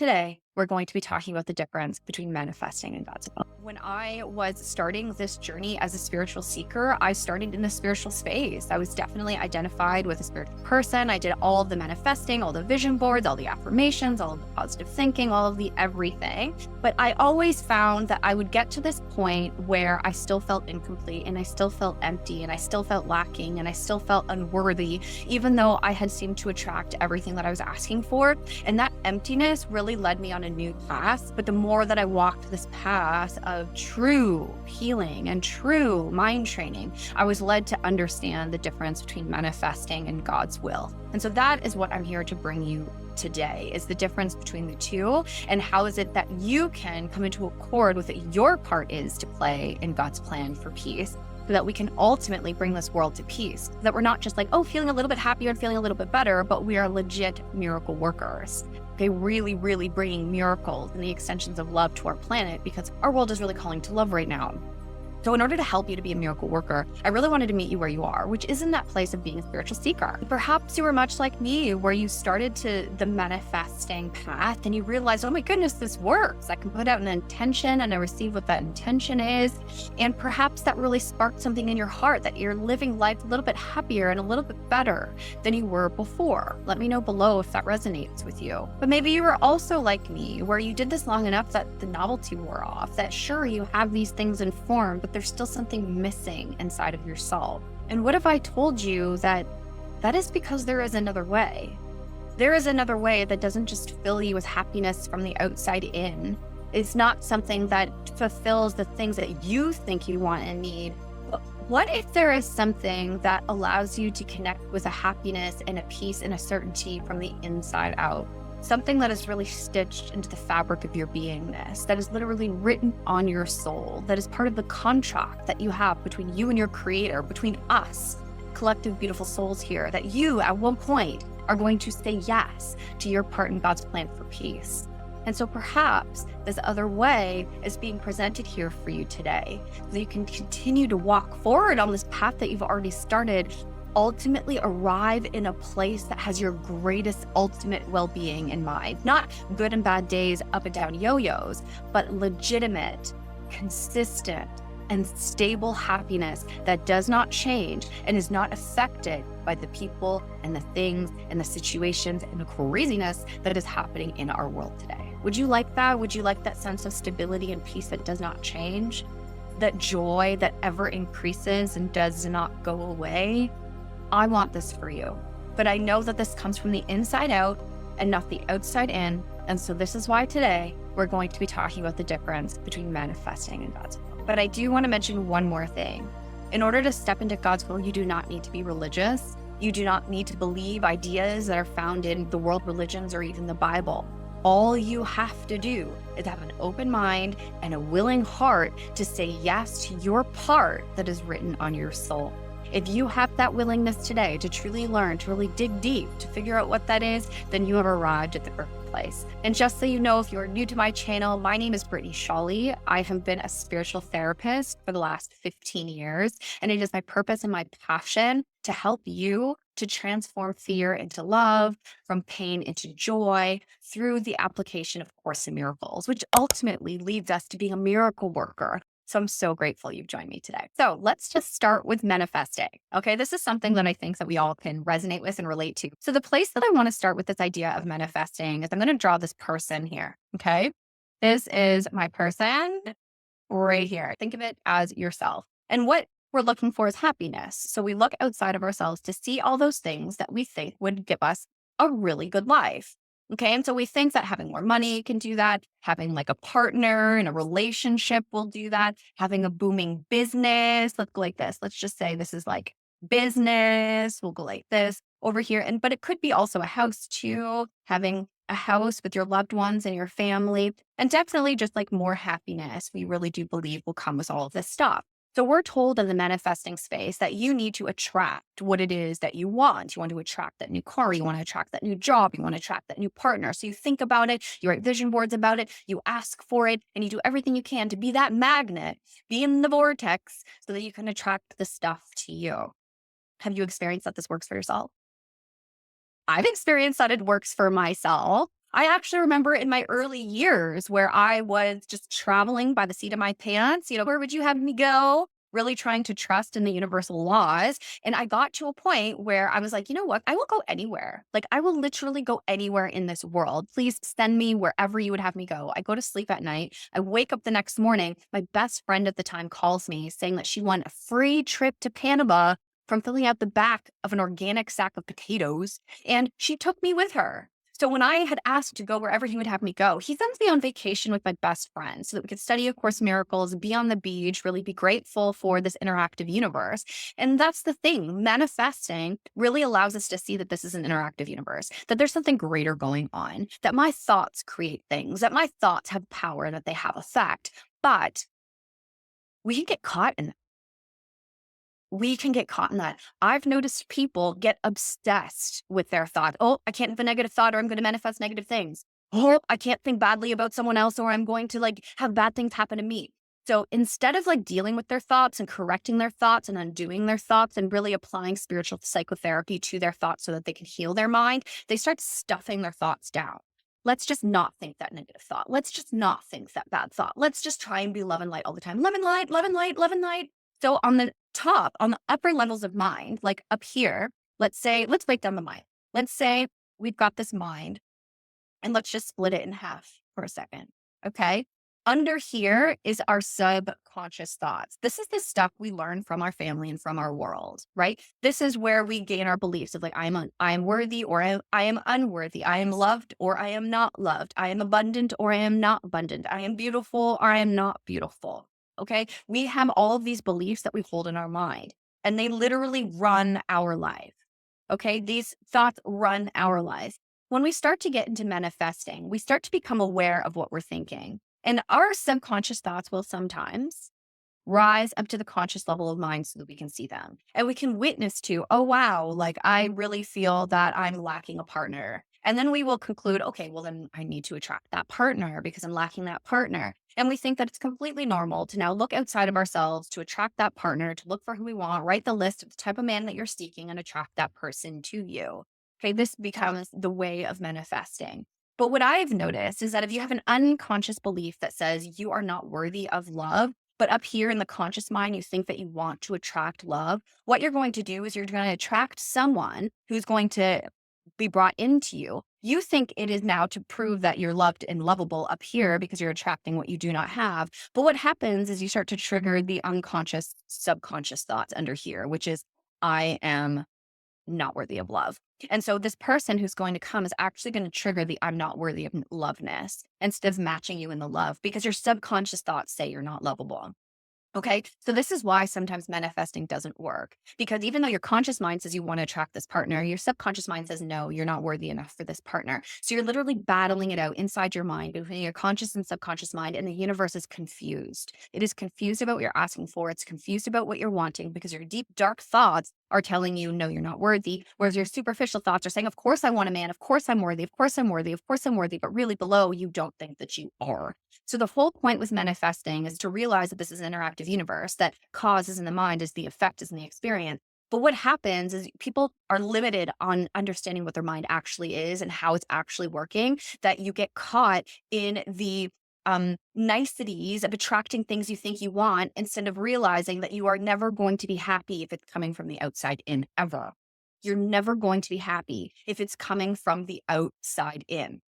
Today, we're going to be talking about the difference between manifesting and God's will. When I was starting this journey as a spiritual seeker, I started in the spiritual space. I was definitely identified with a spiritual person. I did all of the manifesting, all the vision boards, all the affirmations, all of the positive thinking, all of the everything. But I always found that I would get to this point where I still felt incomplete and I still felt empty and I still felt lacking and I still felt unworthy, even though I had seemed to attract everything that I was asking for. And that emptiness really led me on a new path. But the more that I walked this path of true healing and true mind training, I was led to understand the difference between manifesting and God's will. And so that is what I'm here to bring you today, is the difference between the two, and how is it that you can come into accord with what your part is to play in God's plan for peace, so that we can ultimately bring this world to peace. That we're not just like, oh, feeling a little bit happier and feeling a little bit better, but we are legit miracle workers. Okay, really, really bringing miracles and the extensions of love to our planet, because our world is really calling to love right now. So in order to help you to be a miracle worker, I really wanted to meet you where you are, which is in that place of being a spiritual seeker. Perhaps you were much like me, where you started to the manifesting path and you realized, oh my goodness, this works. I can put out an intention and I receive what that intention is. And perhaps that really sparked something in your heart, that you're living life a little bit happier and a little bit better than you were before. Let me know below if that resonates with you. But maybe you were also like me, where you did this long enough that the novelty wore off, that sure, you have these things in form, but there's still something missing inside of your soul. And what if I told you that that is because there is another way? There is another way that doesn't just fill you with happiness from the outside in. It's not something that fulfills the things that you think you want and need. But what if there is something that allows you to connect with a happiness and a peace and a certainty from the inside out? Something that is really stitched into the fabric of your beingness, that is literally written on your soul, that is part of the contract that you have between you and your creator, between us, collective beautiful souls here, that you at one point are going to say yes to your part in God's plan for peace. And so perhaps this other way is being presented here for you today, so that you can continue to walk forward on this path that you've already started, ultimately arrive in a place that has your greatest ultimate well-being in mind. Not good and bad days, up and down yo-yos, but legitimate, consistent, and stable happiness that does not change and is not affected by the people and the things and the situations and the craziness that is happening in our world today. Would you like that? Would you like that sense of stability and peace that does not change? That joy that ever increases and does not go away? I want this for you, but I know that this comes from the inside out and not the outside in. And so this is why today we're going to be talking about the difference between manifesting and God's will. But I do want to mention one more thing. In order to step into God's will, you do not need to be religious. You do not need to believe ideas that are found in the world religions or even the Bible. All you have to do is have an open mind and a willing heart to say yes to your part that is written on your soul. If you have that willingness today to truly learn, to really dig deep, to figure out what that is, then you have arrived at the perfect place. And just so you know, if you're new to my channel, my name is Britney Shawley. I have been a spiritual therapist for the last 15 years, and it is my purpose and my passion to help you to transform fear into love, from pain into joy, through the application of Course in Miracles, which ultimately leads us to being a miracle worker. So I'm so grateful you've joined me today. So let's just start with manifesting. Okay, this is something that I think that we all can resonate with and relate to. So the place that I want to start with this idea of manifesting is I'm going to draw this person here. Okay, this is my person right here. Think of it as yourself. And what we're looking for is happiness. So we look outside of ourselves to see all those things that we think would give us a really good life. Okay. And so we think that having more money can do that. Having like a partner in a relationship will do that. Having a booming business. Let's go like this. Let's just say this is like business. We'll go like this over here. But it could be also a house too. Having a house with your loved ones and your family. And definitely just like more happiness, we really do believe will come with all of this stuff. So we're told in the manifesting space that you need to attract what it is that you want. You want to attract that new car. You want to attract that new job. You want to attract that new partner. So you think about it, you write vision boards about it, you ask for it, and you do everything you can to be that magnet, be in the vortex so that you can attract the stuff to you. Have you experienced that this works for yourself? I've experienced that it works for myself. I actually remember in my early years where I was just traveling by the seat of my pants, where would you have me go? Really trying to trust in the universal laws. And I got to a point where I was like, you know what? I will go anywhere. Like, I will literally go anywhere in this world. Please send me wherever you would have me go. I go to sleep at night. I wake up the next morning. My best friend at the time calls me saying that she won a free trip to Panama from filling out the back of an organic sack of potatoes. And she took me with her. So when I had asked to go wherever he would have me go, he sends me on vacation with my best friend so that we could study A Course in Miracles, be on the beach, really be grateful for this interactive universe. And that's the thing. Manifesting really allows us to see that this is an interactive universe, that there's something greater going on, that my thoughts create things, that my thoughts have power, that they have effect. But we can get caught in that. I've noticed people get obsessed with their thought. Oh, I can't have a negative thought or I'm going to manifest negative things. Oh, I can't think badly about someone else or I'm going to have bad things happen to me. So instead of dealing with their thoughts and correcting their thoughts and undoing their thoughts and really applying spiritual psychotherapy to their thoughts so that they can heal their mind, they start stuffing their thoughts down. Let's just not think that negative thought. Let's just not think that bad thought. Let's just try and be love and light all the time. Love and light, love and light, love and light. So on the top, on the upper levels of mind, like up here, let's break down the mind. Let's say we've got this mind and let's just split it in half for a second. Okay. Under here is our subconscious thoughts. This is the stuff we learn from our family and from our world, right? This is where we gain our beliefs of I am worthy or I am unworthy. I am loved or I am not loved. I am abundant or I am not abundant. I am beautiful or I am not beautiful. Okay. We have all of these beliefs that we hold in our mind and they literally run our life. Okay. These thoughts run our life. When we start to get into manifesting, we start to become aware of what we're thinking. And our subconscious thoughts will sometimes rise up to the conscious level of mind so that we can see them. And we can witness to, oh, wow, I really feel that I'm lacking a partner. And then we will conclude, okay, well, then I need to attract that partner because I'm lacking that partner. And we think that it's completely normal to now look outside of ourselves to attract that partner, to look for who we want, write the list of the type of man that you're seeking and attract that person to you. Okay, this becomes the way of manifesting. But what I've noticed is that if you have an unconscious belief that says you are not worthy of love, but up here in the conscious mind, you think that you want to attract love, what you're going to do is you're going to attract someone who's going to be brought into you. You think it is now to prove that you're loved and lovable up here because you're attracting what you do not have. But what happens is you start to trigger the unconscious, subconscious thoughts under here, which is, I am not worthy of love. And so this person who's going to come is actually going to trigger the I'm not worthy of loveness instead of matching you in the love because your subconscious thoughts say you're not lovable. Okay. So this is why sometimes manifesting doesn't work because even though your conscious mind says you want to attract this partner, your subconscious mind says, no, you're not worthy enough for this partner. So you're literally battling it out inside your mind between your conscious and subconscious mind. And the universe is confused. It is confused about what you're asking for. It's confused about what you're wanting because your deep, dark thoughts are telling you, no, you're not worthy. Whereas your superficial thoughts are saying, of course I want a man. Of course I'm worthy. Of course I'm worthy. Of course I'm worthy. But really below, you don't think that you are. So the whole point with manifesting is to realize that this is an interactive universe, that cause is in the mind, is the effect is in the experience. But what happens is people are limited on understanding what their mind actually is and how it's actually working, that you get caught in the niceties of attracting things you think you want instead of realizing that you are never going to be happy if it's coming from the outside in ever. You're never going to be happy if it's coming from the outside in.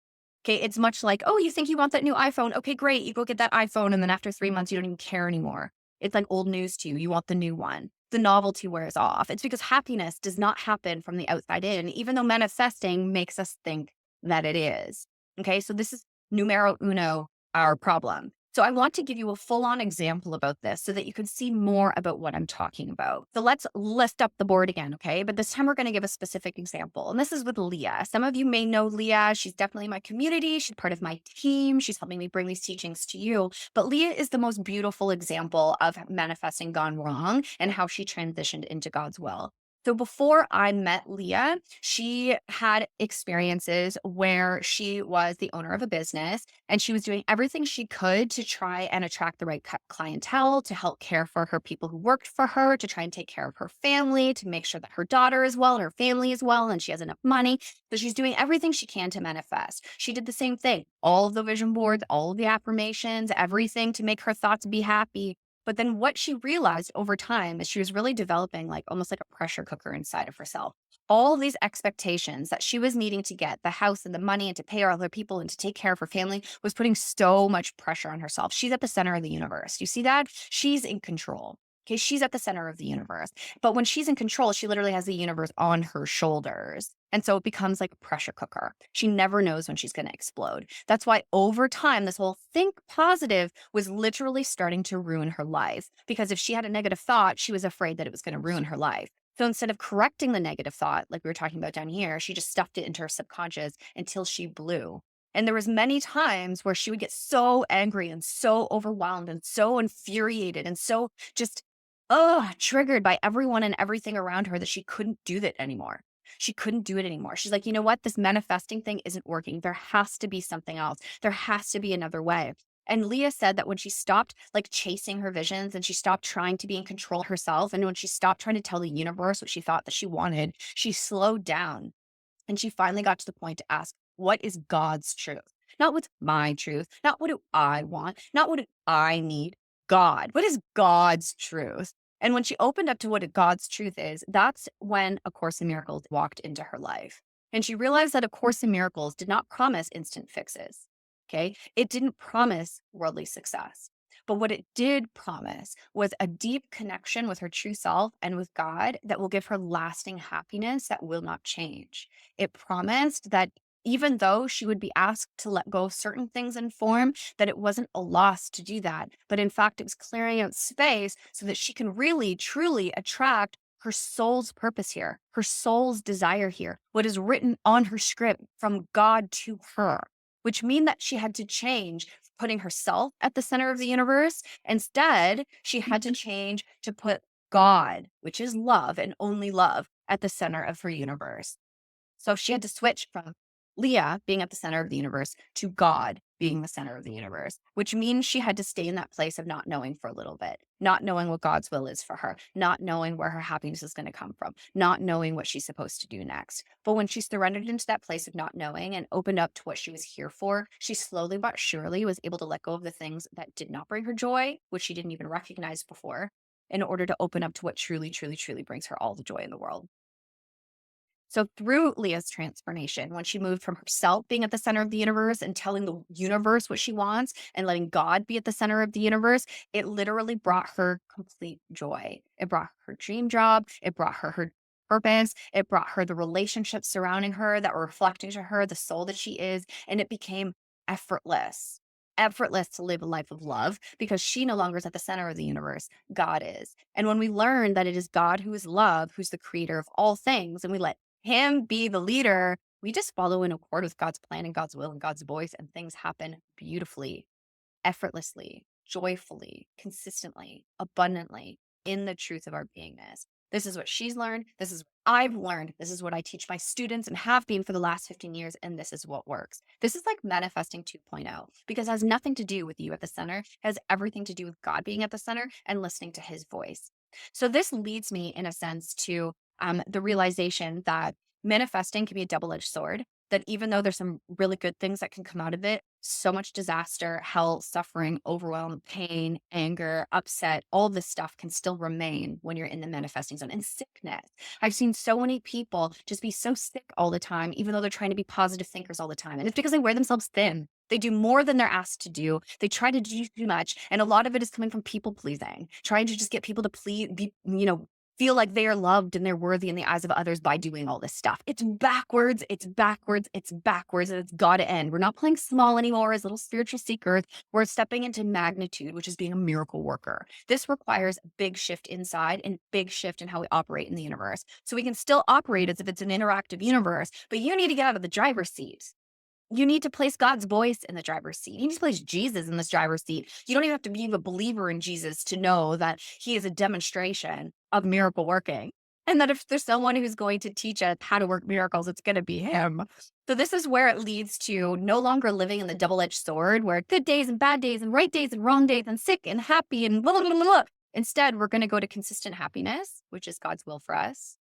Okay, it's much like, oh, you think you want that new iPhone? Okay, great. You go get that iPhone. And then after 3 months, you don't even care anymore. It's like old news to you. You want the new one. The novelty wears off. It's because happiness does not happen from the outside in, even though manifesting makes us think that it is. Okay, so this is numero uno, our problem. So I want to give you a full-on example about this so that you can see more about what I'm talking about. So let's lift up the board again, okay? But this time we're going to give a specific example. And this is with Leah. Some of you may know Leah. She's definitely in my community. She's part of my team. She's helping me bring these teachings to you. But Leah is the most beautiful example of manifesting gone wrong and how she transitioned into God's will. So before I met Leah, she had experiences where she was the owner of a business and she was doing everything she could to try and attract the right clientele, to help care for her people who worked for her, to try and take care of her family, to make sure that her daughter is well and her family is well and she has enough money. So she's doing everything she can to manifest. She did the same thing, all of the vision boards, all of the affirmations, everything to make her thoughts be happy. But then what she realized over time is she was really developing like almost like a pressure cooker inside of herself. All of these expectations that she was needing to get the house and the money and to pay all her people and to take care of her family was putting so much pressure on herself. She's at the center of the universe. You see that? She's in control. Okay. She's at the center of the universe. But when she's in control, she literally has the universe on her shoulders. And so it becomes like a pressure cooker. She never knows when she's going to explode. That's why over time, this whole think positive was literally starting to ruin her life. Because if she had a negative thought, she was afraid that it was going to ruin her life. So instead of correcting the negative thought, like we were talking about down here, she just stuffed it into her subconscious until she blew. And there was many times where she would get so angry and so overwhelmed and so infuriated and so just, triggered by everyone and everything around her that she couldn't do that anymore. She couldn't do it anymore. She's like, you know what? This manifesting thing isn't working. There has to be something else. There has to be another way. And Leah said that when she stopped like chasing her visions and she stopped trying to be in control herself, and when she stopped trying to tell the universe what she thought that she wanted, she slowed down and she finally got to the point to ask, what is God's truth? Not what's my truth, not what do I want, not what do I need. God. What is God's truth? And when she opened up to what God's truth is, that's when A Course in Miracles walked into her life. And she realized that A Course in Miracles did not promise instant fixes. Okay. It didn't promise worldly success. But what it did promise was a deep connection with her true self and with God that will give her lasting happiness that will not change. It promised that even though she would be asked to let go of certain things in form, that it wasn't a loss to do that. But in fact, it was clearing out space so that she can really, truly attract her soul's purpose here, her soul's desire here, what is written on her script from God to her, which mean that she had to change putting herself at the center of the universe. Instead, she had to change to put God, which is love and only love, at the center of her universe. So she had to switch from Leah being at the center of the universe to God being the center of the universe, which means she had to stay in that place of not knowing for a little bit, not knowing what God's will is for her, not knowing where her happiness is going to come from, not knowing what she's supposed to do next. But when she surrendered into that place of not knowing and opened up to what she was here for, she slowly but surely was able to let go of the things that did not bring her joy, which she didn't even recognize before, in order to open up to what truly, truly, truly brings her all the joy in the world. So through Leah's transformation, when she moved from herself being at the center of the universe and telling the universe what she wants and letting God be at the center of the universe, it literally brought her complete joy. It brought her dream job. It brought her purpose. It brought her the relationships surrounding her that were reflecting to her the soul that she is. And it became effortless. Effortless to live a life of love because she no longer is at the center of the universe. God is. And when we learn that it is God who is love, who's the creator of all things, and we let him be the leader, we just follow in accord with God's plan and God's will and God's voice, and things happen beautifully, effortlessly, joyfully, consistently, abundantly in the truth of our beingness. This is what she's learned. This is what I've learned. This is what I teach my students and have been for the last 15 years. And this is what works. This is like manifesting 2.0 because it has nothing to do with you at the center. It has everything to do with God being at the center and listening to his voice. So this leads me in a sense to the realization that manifesting can be a double-edged sword, that even though there's some really good things that can come out of it, so much disaster, hell, suffering, overwhelm, pain, anger, upset, all this stuff can still remain when you're in the manifesting zone, and sickness. I've seen so many people just be so sick all the time, even though they're trying to be positive thinkers all the time. And it's because they wear themselves thin. They do more than they're asked to do. They try to do too much. And a lot of it is coming from people pleasing, trying to just get people to feel like they are loved and they're worthy in the eyes of others by doing all this stuff. It's backwards, it's backwards, it's backwards, and it's got to end. We're not playing small anymore as little spiritual seekers. We're stepping into magnitude, which is being a miracle worker. This requires a big shift inside and big shift in how we operate in the universe. So we can still operate as if it's an interactive universe, but you need to get out of the driver's seat. You need to place God's voice in the driver's seat. You need to place Jesus in this driver's seat. You don't even have to be a believer in Jesus to know that he is a demonstration of miracle working. And that if there's someone who's going to teach us how to work miracles, it's going to be him. So this is where it leads to no longer living in the double-edged sword where good days and bad days and right days and wrong days and sick and happy and blah, blah, blah, blah. Instead, we're going to go to consistent happiness, which is God's will for us.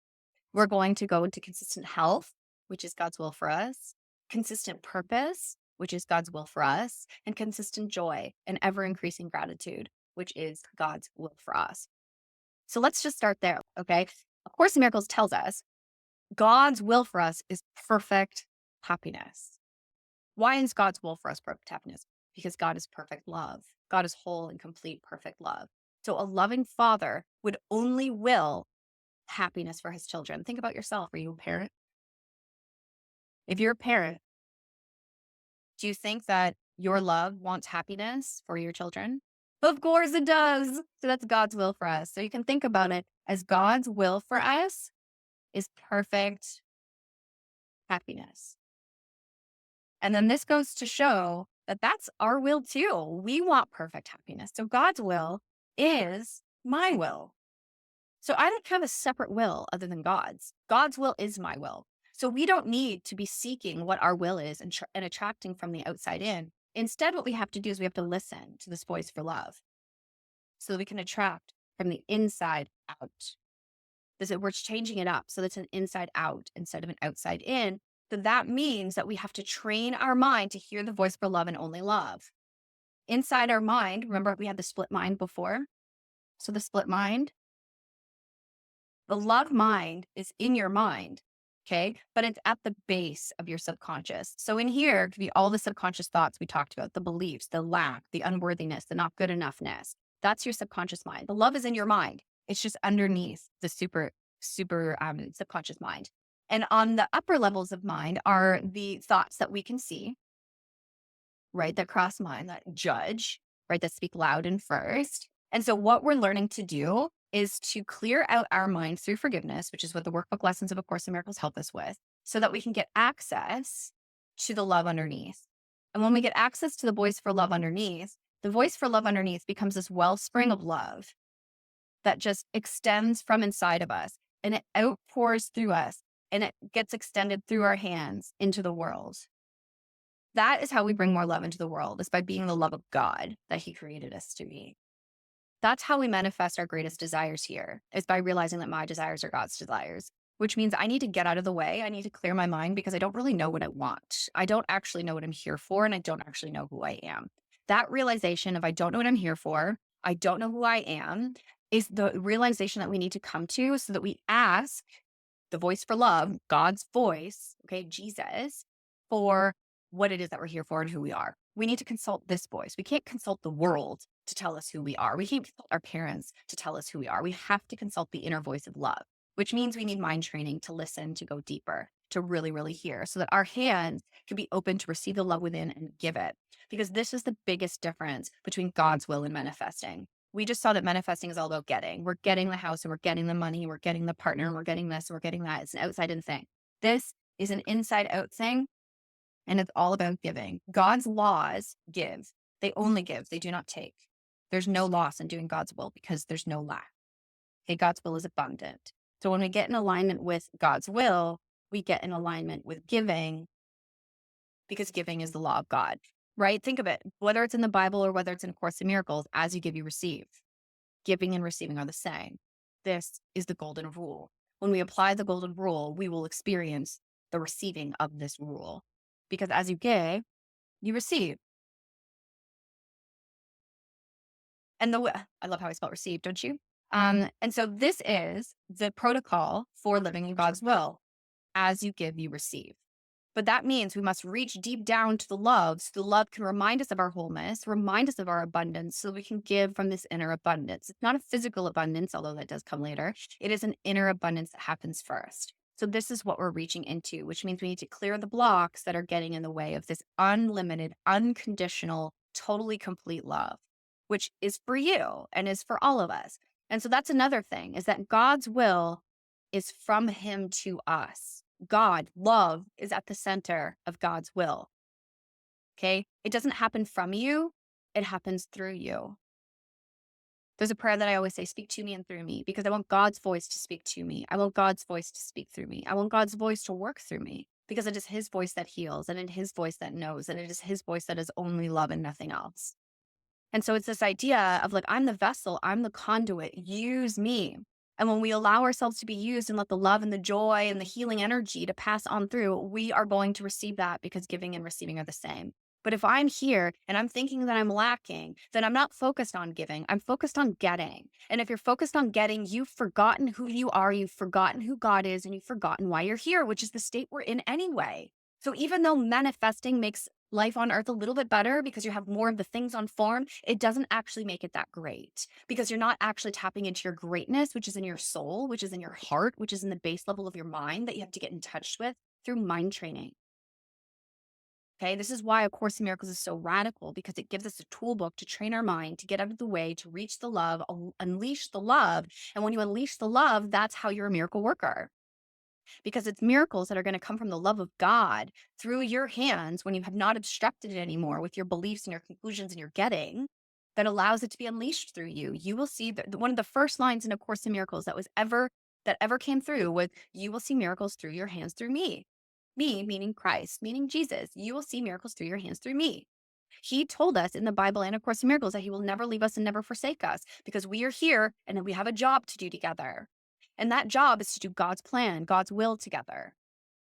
We're going to go into consistent health, which is God's will for us, consistent purpose, which is God's will for us, and consistent joy and ever increasing gratitude, which is God's will for us. So let's just start there, okay? A Course in Miracles tells us God's will for us is perfect happiness. Why is God's will for us perfect happiness? Because God is perfect love. God is whole and complete, perfect love. So a loving father would only will happiness for his children. Think about yourself. Are you a parent? If you're a parent, do you think that your love wants happiness for your children? Of course it does. So that's God's will for us. So you can think about it as God's will for us is perfect happiness. And then this goes to show that that's our will too. We want perfect happiness. So God's will is my will. So I don't have a separate will other than God's. God's will is my will. So we don't need to be seeking what our will is and attracting from the outside in. Instead, what we have to do is we have to listen to this voice for love so that we can attract from the inside out. We're changing it up so that's an inside out instead of an outside in. So that means that we have to train our mind to hear the voice for love and only love. Inside our mind, remember we had the split mind before? So the split mind, the love mind is in your mind, okay? But it's at the base of your subconscious. So in here could be all the subconscious thoughts we talked about, the beliefs, the lack, the unworthiness, the not good enoughness. That's your subconscious mind. The love is in your mind. It's just underneath the super subconscious mind. And on the upper levels of mind are the thoughts that we can see, right? That cross mind, that judge, right? That speak loud and first. And so what we're learning to do is to clear out our mind through forgiveness, which is what the workbook lessons of A Course in Miracles help us with, so that we can get access to the love underneath. And when we get access to the voice for love underneath, the voice for love underneath becomes this wellspring of love that just extends from inside of us and it outpours through us and it gets extended through our hands into the world. That is how we bring more love into the world, is by being the love of God that He created us to be. That's how we manifest our greatest desires here, is by realizing that my desires are God's desires, which means I need to get out of the way. I need to clear my mind because I don't really know what I want. I don't actually know what I'm here for, and I don't actually know who I am. That realization of I don't know what I'm here for, I don't know who I am, is the realization that we need to come to so that we ask the voice for love, God's voice, okay, Jesus, for what it is that we're here for and who we are. We need to consult this voice. We can't consult the world to tell us who we are. We can't consult our parents to tell us who we are. We have to consult the inner voice of love, which means we need mind training to listen, to go deeper, to really, really hear so that our hands can be open to receive the love within and give it. Because this is the biggest difference between God's will and manifesting. We just saw that manifesting is all about getting. We're getting the house and we're getting the money, we're getting the partner, and we're getting this, and we're getting that. It's an outside in thing. This is an inside out thing, and it's all about giving. God's laws give. They only give. They do not take. There's no loss in doing God's will because there's no lack. Okay, God's will is abundant. So when we get in alignment with God's will, we get in alignment with giving because giving is the law of God. Right? Think of it, whether it's in the Bible or whether it's in A Course in Miracles, as you give, you receive. Giving and receiving are the same. This is the golden rule. When we apply the golden rule, we will experience the receiving of this rule. Because as you give, you receive. And I love how I spell receive, don't you? And so this is the protocol for living in God's will. As you give, you receive. But that means we must reach deep down to the love so the love can remind us of our wholeness, remind us of our abundance so we can give from this inner abundance. It's not a physical abundance, although that does come later. It is an inner abundance that happens first. So this is what we're reaching into, which means we need to clear the blocks that are getting in the way of this unlimited, unconditional, totally complete love, which is for you and is for all of us. And so that's another thing, is that God's will is from Him to us. God, love, is at the center of God's will. Okay? It doesn't happen from you, it happens through you. There's a prayer that I always say, speak to me and through me, because I want God's voice to speak to me. I want God's voice to speak through me. I want God's voice to work through me, because it is his voice that heals, and it is his voice that knows, and it is his voice that is only love and nothing else. And so it's this idea of like, I'm the vessel, I'm the conduit, use me. And when we allow ourselves to be used and let the love and the joy and the healing energy to pass on through, we are going to receive that, because giving and receiving are the same. But if I'm here and I'm thinking that I'm lacking, then I'm not focused on giving. I'm focused on getting. And if you're focused on getting, you've forgotten who you are, you've forgotten who God is, and you've forgotten why you're here, which is the state we're in anyway. So even though manifesting makes life on earth a little bit better because you have more of the things on form, it doesn't actually make it that great, because you're not actually tapping into your greatness, which is in your soul, which is in your heart, which is in the base level of your mind that you have to get in touch with through mind training. Okay, this is why A Course in Miracles is so radical, because it gives us a toolbook to train our mind to get out of the way, to reach the love, unleash the love. And when you unleash the love, that's how you're a miracle worker, because it's miracles that are going to come from the love of God through your hands when you have not obstructed it anymore with your beliefs and your conclusions and your getting, that allows it to be unleashed through you. You will see that one of the first lines in A Course in Miracles that ever came through was, you will see miracles through your hands through me. Me, meaning Christ, meaning Jesus. You will see miracles through your hands through me. He told us in the Bible and A Course in Miracles that he will never leave us and never forsake us, because we are here and we have a job to do together. And that job is to do God's plan, God's will together.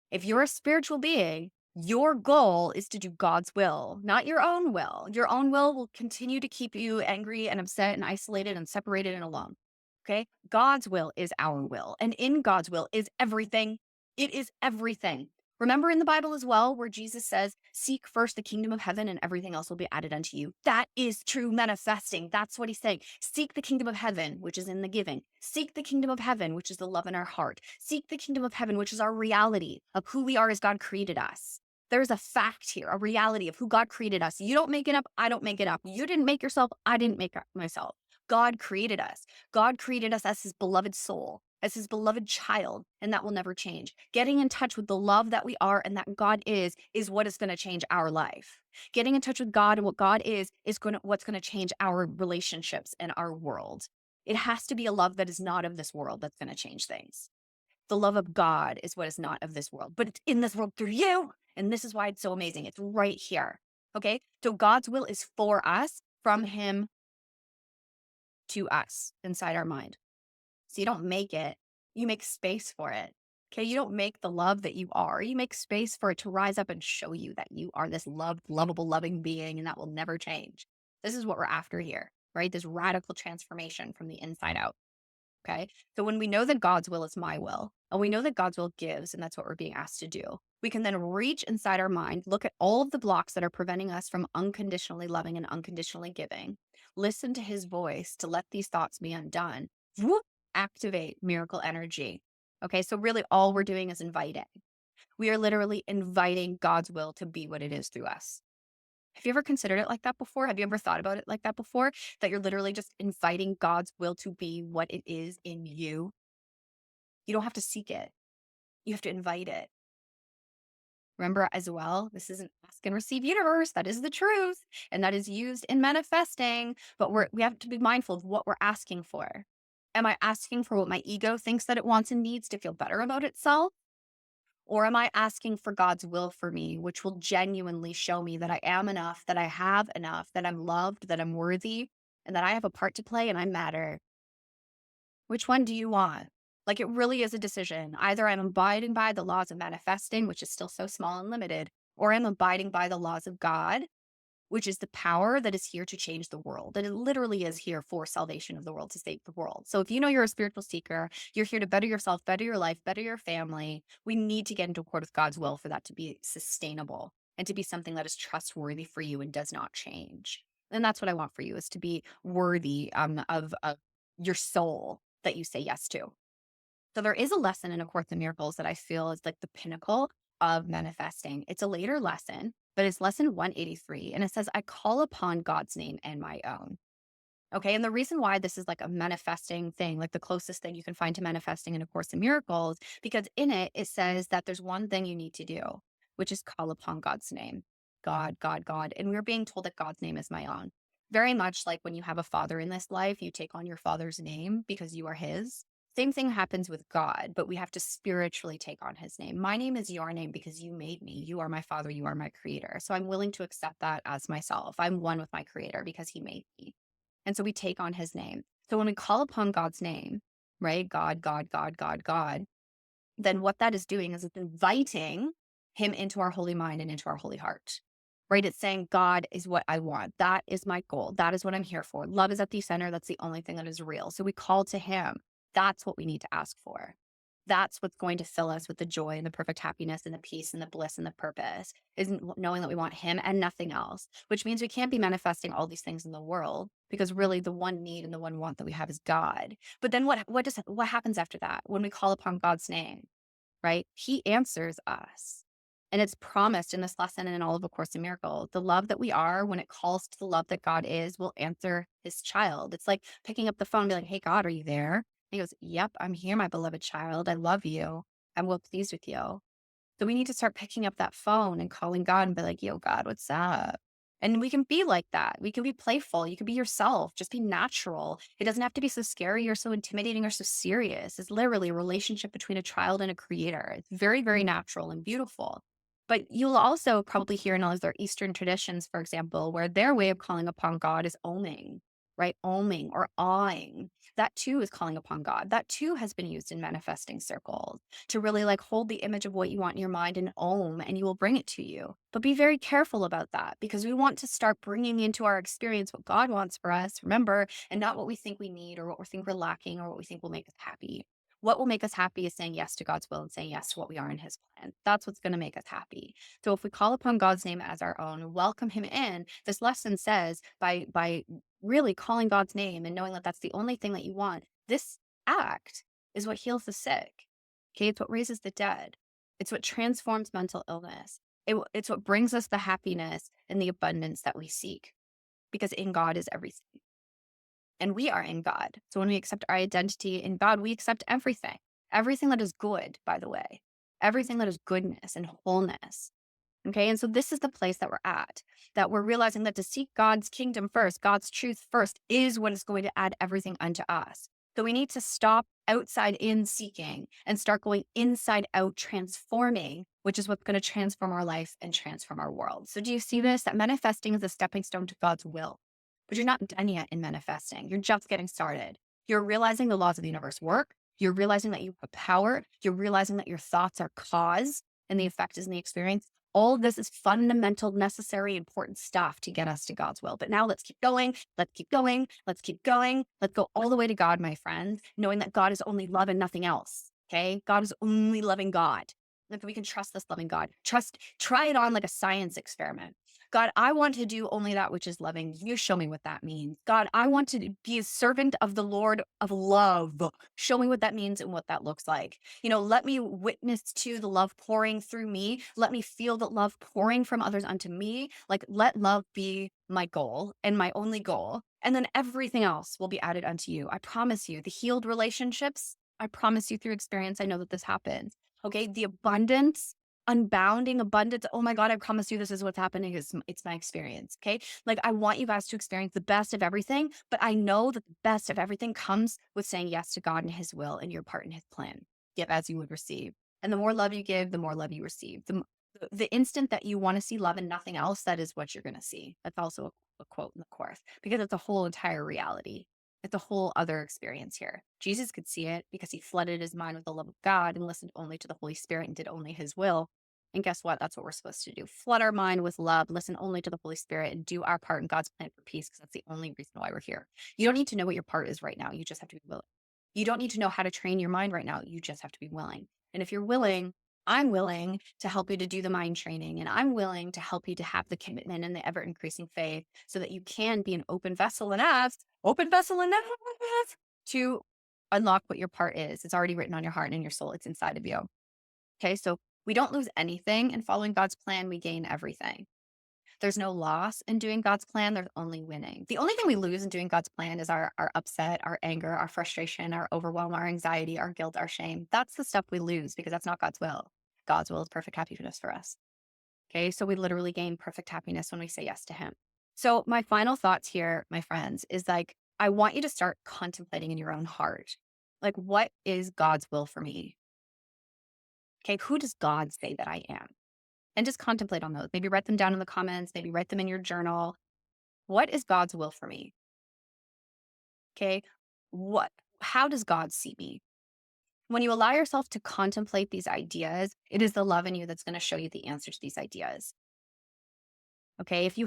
If you're a spiritual being, your goal is to do God's will, not your own will. Your own will continue to keep you angry and upset and isolated and separated and alone. Okay? God's will is our will. And in God's will is everything. It is everything. Remember in the Bible as well, where Jesus says, seek first the kingdom of heaven and everything else will be added unto you. That is true manifesting. That's what he's saying. Seek the kingdom of heaven, which is in the giving. Seek the kingdom of heaven, which is the love in our heart. Seek the kingdom of heaven, which is our reality of who we are as God created us. There's a fact here, a reality of who God created us. You don't make it up. I don't make it up. You didn't make yourself. I didn't make myself. God created us. God created us as his beloved soul, as his beloved child, and that will never change. Getting in touch with the love that we are and that God is what is going to change our life. Getting in touch with God and what God is what's going to change our relationships and our world. It has to be a love that is not of this world that's going to change things. The love of God is what is not of this world, but it's in this world through you. And this is why it's so amazing. It's right here. Okay. So God's will is for us, from him to us inside our mind. So you don't make it, you make space for it. Okay. You don't make the love that you are. You make space for it to rise up and show you that you are this loved, lovable, loving being, and that will never change. This is what we're after here, right? This radical transformation from the inside out. Okay. So when we know that God's will is my will, and we know that God's will gives, and that's what we're being asked to do, we can then reach inside our mind, look at all of the blocks that are preventing us from unconditionally loving and unconditionally giving, listen to his voice to let these thoughts be undone, whoop, activate miracle energy. Okay. So really all we're doing is inviting. We are literally inviting God's will to be what it is through us. Have you ever considered it like that before? Have you ever thought about it like that before? That you're literally just inviting God's will to be what it is in you? You don't have to seek it. You have to invite it. Remember as well, this is an ask and receive universe. That is the truth. And that is used in manifesting. But we have to be mindful of what we're asking for. Am I asking for what my ego thinks that it wants and needs to feel better about itself? Or am I asking for God's will for me, which will genuinely show me that I am enough, that I have enough, that I'm loved, that I'm worthy, and that I have a part to play and I matter? Which one do you want? Like, it really is a decision. Either I'm abiding by the laws of manifesting, which is still so small and limited, or I'm abiding by the laws of God, which is the power that is here to change the world. And it literally is here for salvation of the world, to save the world. So if you know you're a spiritual seeker, you're here to better yourself, better your life, better your family, we need to get into accord with God's will for that to be sustainable and to be something that is trustworthy for you and does not change. And that's what I want for you, is to be worthy of your soul that you say yes to. So there is a lesson in A Course in Miracles that I feel is like the pinnacle of manifesting. It's a later lesson, but it's lesson 183. And it says, I call upon God's name and my own. Okay. And the reason why this is like a manifesting thing, like the closest thing you can find to manifesting in A Course in Miracles, because in it, it says that there's one thing you need to do, which is call upon God's name. God, God, God. And we're being told that God's name is my own. Very much like when you have a father in this life, you take on your father's name because you are his. Same thing happens with God, but we have to spiritually take on his name. My name is your name because you made me. You are my father. You are my creator. So I'm willing to accept that as myself. I'm one with my creator because he made me. And so we take on his name. So when we call upon God's name, right? God, God, God, God, God, then what that is doing is it's inviting him into our holy mind and into our holy heart, right? It's saying, God is what I want. That is my goal. That is what I'm here for. Love is at the center. That's the only thing that is real. So we call to him. That's what we need to ask for. That's what's going to fill us with the joy and the perfect happiness and the peace and the bliss and the purpose, is knowing that we want him and nothing else, which means we can't be manifesting all these things in the world because really the one need and the one want that we have is God. But then what happens after that when we call upon God's name? Right? He answers us. And it's promised in this lesson and in all of A Course in Miracles. The love that we are, when it calls to the love that God is, will answer his child. It's like picking up the phone and be like, hey, God, are you there? And he goes, yep, I'm here, my beloved child. I love you. I'm well pleased with you. So we need to start picking up that phone and calling God and be like, yo, God, what's up? And we can be like that. We can be playful. You can be yourself. Just be natural. It doesn't have to be so scary or so intimidating or so serious. It's literally a relationship between a child and a creator. It's very, very natural and beautiful. But you'll also probably hear in all of their Eastern traditions, for example, where their way of calling upon God is oming, right? Oming or awing. That too is calling upon God. That too has been used in manifesting circles to really like hold the image of what you want in your mind and om, and you will bring it to you. But be very careful about that because we want to start bringing into our experience what God wants for us, remember, and not what we think we need or what we think we're lacking or what we think will make us happy. What will make us happy is saying yes to God's will and saying yes to what we are in his plan. That's what's going to make us happy. So if we call upon God's name as our own, welcome him in, this lesson says by really calling God's name and knowing that that's the only thing that you want, this act is what heals the sick. Okay, it's what raises the dead. It's what transforms mental illness. It's what brings us the happiness and the abundance that we seek because in God is everything. And we are in God. So when we accept our identity in God, we accept everything, everything that is good, by the way, everything that is goodness and wholeness. Okay. And so this is the place that we're at, that we're realizing that to seek God's kingdom first, God's truth first, is what is going to add everything unto us. So we need to stop outside in seeking and start going inside out transforming, which is what's going to transform our life and transform our world. So do you see this? That manifesting is a stepping stone to God's will, but you're not done yet in manifesting. You're just getting started. You're realizing the laws of the universe work. You're realizing that you have power. You're realizing that your thoughts are cause and the effect is in the experience. All of this is fundamental, necessary, important stuff to get us to God's will. But now let's keep going. Let's keep going. Let's keep going. Let's go all the way to God, my friends, knowing that God is only love and nothing else. Okay. God is only loving God. Like we can trust this loving God. Try it on like a science experiment. God, I want to do only that which is loving. You show me what that means. God, I want to be a servant of the Lord of love. Show me what that means and what that looks like. Let me witness to the love pouring through me. Let me feel the love pouring from others unto me. Like, let love be my goal and my only goal. And then everything else will be added unto you. I promise you, the healed relationships, I promise you through experience, I know that this happens. Okay. The abundance, unbounding abundance. Oh my God, I promise you this is what's happening. It's my experience. Okay. Like I want you guys to experience the best of everything, but I know that the best of everything comes with saying yes to God and his will and your part in his plan. Give as you would receive. And the more love you give, the more love you receive. The instant that you want to see love and nothing else, that is what you're going to see. That's also a quote in the Course because it's a whole entire reality. It's a whole other experience here. Jesus could see it because he flooded his mind with the love of God and listened only to the Holy Spirit and did only his will. And guess what? That's what we're supposed to do. Flood our mind with love, listen only to the Holy Spirit, and do our part in God's plan for peace because that's the only reason why we're here. You don't need to know what your part is right now. You just have to be willing. You don't need to know how to train your mind right now. You just have to be willing. And if you're willing, I'm willing to help you to do the mind training, and I'm willing to help you to have the commitment and the ever increasing faith so that you can be an open vessel enough to unlock what your part is. It's already written on your heart and in your soul. It's inside of you. Okay. So we don't lose anything in following God's plan. We gain everything. There's no loss in doing God's plan. There's only winning. The only thing we lose in doing God's plan is our upset, our anger, our frustration, our overwhelm, our anxiety, our guilt, our shame. That's the stuff we lose because that's not God's will. God's will is perfect happiness for us. Okay. So we literally gain perfect happiness when we say yes to him. So, my final thoughts here, my friends, is like, I want you to start contemplating in your own heart. Like, what is God's will for me? Okay. Who does God say that I am? And just contemplate on those. Maybe write them down in the comments, maybe write them in your journal. What is God's will for me? Okay. What, how does God see me? When you allow yourself to contemplate these ideas, it is the love in you that's going to show you the answer to these ideas. Okay. If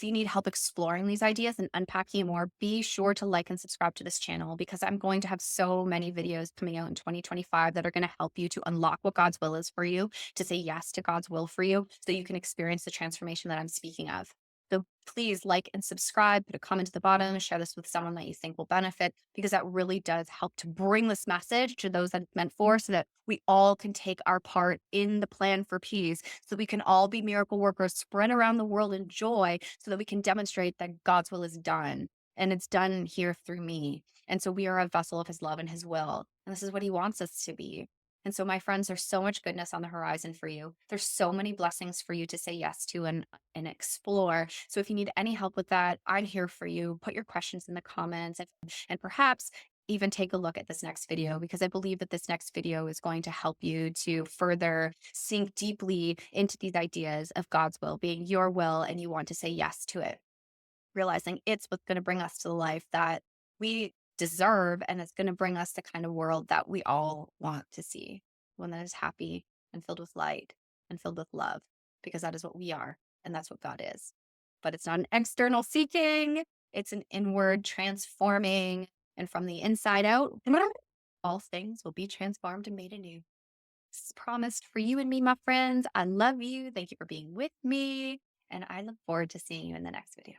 you need help exploring these ideas and unpacking more, be sure to like and subscribe to this channel because I'm going to have so many videos coming out in 2025 that are going to help you to unlock what God's will is for you, to say yes to God's will for you so you can experience the transformation that I'm speaking of. So please like and subscribe, put a comment at the bottom, share this with someone that you think will benefit because that really does help to bring this message to those that it's meant for so that we all can take our part in the plan for peace, so we can all be miracle workers, spread around the world in joy so that we can demonstrate that God's will is done and it's done here through me. And so we are a vessel of his love and his will. And this is what he wants us to be. And so, my friends, there's so much goodness on the horizon for you. There's so many blessings for you to say yes to and explore. So if you need any help with that, I'm here for you. Put your questions in the comments and perhaps even take a look at this next video because I believe that this next video is going to help you to further sink deeply into these ideas of God's will being your will and you want to say yes to it, realizing it's what's going to bring us to the life that we deserve. And it's going to bring us the kind of world that we all want to see, one that is happy and filled with light and filled with love, because that is what we are. And that's what God is. But it's not an external seeking, it's an inward transforming. And from the inside out, all things will be transformed and made anew. This is promised for you and me, my friends. I love you. Thank you for being with me. And I look forward to seeing you in the next video.